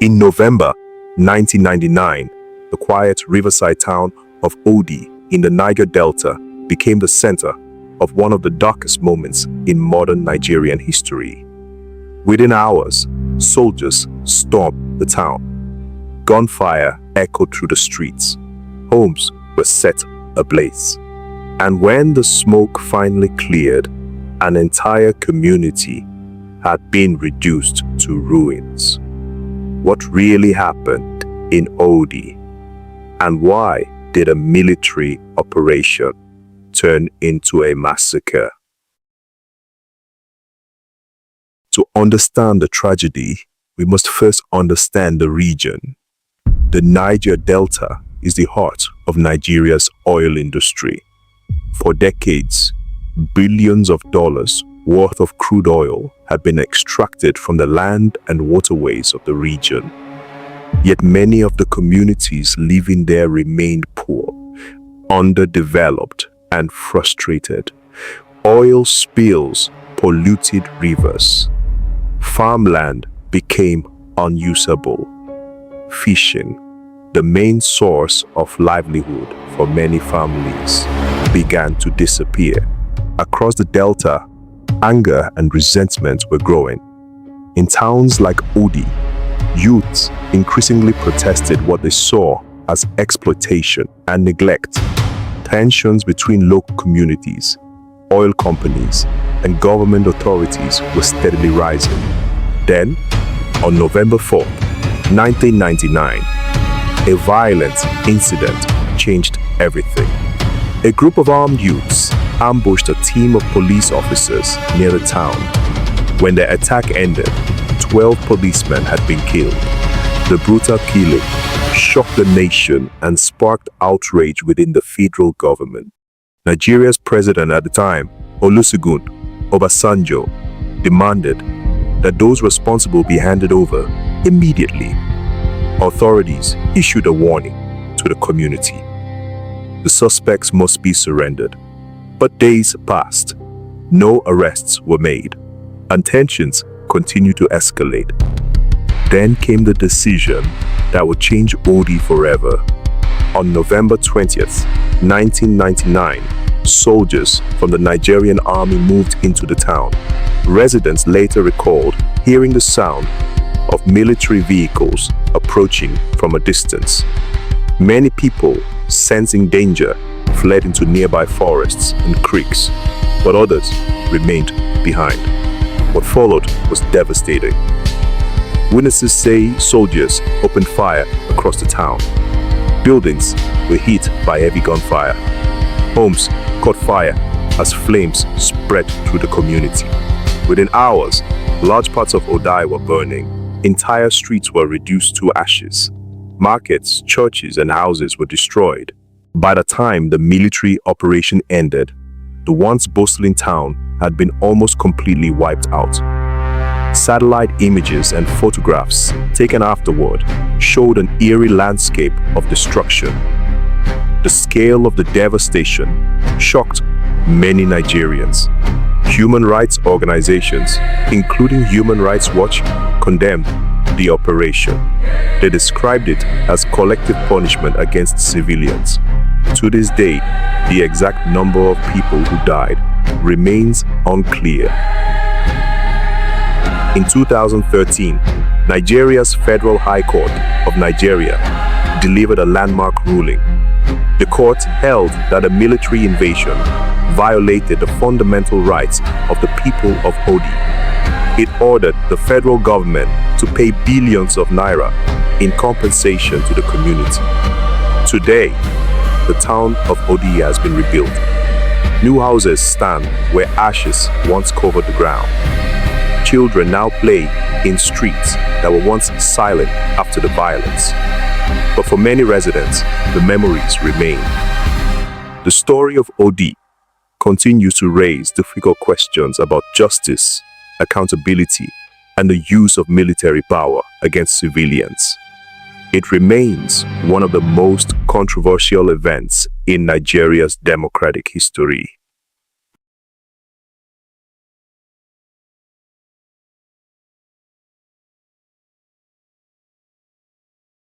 In November 1999, the quiet riverside town of Odi in the Niger Delta became the center of one of the darkest moments in modern Nigerian history. Within hours, soldiers stormed the town. Gunfire echoed through the streets. Homes were set ablaze. And when the smoke finally cleared, an entire community had been reduced to ruins. What really happened in Odi, and why did a military operation turn into a massacre? To understand the tragedy, we must first understand the region. The Niger Delta is the heart of Nigeria's oil industry. For decades, billions of dollars worth of crude oil had been extracted from the land and waterways of the region. Yet many of the communities living there remained poor, underdeveloped, and frustrated. Oil spills polluted rivers. Farmland became unusable. Fishing, the main source of livelihood for many families, began to disappear. Across the delta, anger and resentment were growing. In towns like Odi, youths increasingly protested what they saw as exploitation and neglect. Tensions between local communities, oil companies, and government authorities were steadily rising. Then, on November 4, 1999, a violent incident changed everything. A group of armed youths ambushed a team of police officers near the town. When the attack ended, 12 policemen had been killed. The brutal killing shocked the nation and sparked outrage within the federal government. Nigeria's president at the time, Olusegun Obasanjo, demanded that those responsible be handed over immediately. Authorities issued a warning to the community. The suspects must be surrendered. But days passed. No arrests were made, and tensions continued to escalate. Then came the decision that would change Odi forever. On November 20th, 1999, soldiers from the Nigerian army moved into the town. Residents later recalled hearing the sound of military vehicles approaching from a distance. Many people, sensing danger, fled into nearby forests and creeks, but others remained behind. What followed was devastating. Witnesses say soldiers opened fire across the town. Buildings were hit by heavy gunfire. Homes caught fire as flames spread through the community. Within hours, large parts of Odi were burning. Entire streets were reduced to ashes. Markets, churches, and houses were destroyed. By the time the military operation ended, the once bustling town had been almost completely wiped out. Satellite images and photographs taken afterward showed an eerie landscape of destruction. The scale of the devastation shocked many Nigerians. Human rights organizations, including Human Rights Watch, condemned the operation. They described it as collective punishment against civilians. To this day, the exact number of people who died remains unclear. In 2013, Nigeria's Federal High Court of Nigeria delivered a landmark ruling. The court held that a military invasion violated the fundamental rights of the people of Odi. It ordered the federal government to pay billions of naira in compensation to the community. Today, the town of Odi has been rebuilt. New houses stand where ashes once covered the ground. Children now play in streets that were once silent after the violence. But for many residents, the memories remain. The story of Odi continues to raise difficult questions about justice, accountability, and the use of military power against civilians. It remains one of the most controversial events in Nigeria's democratic history.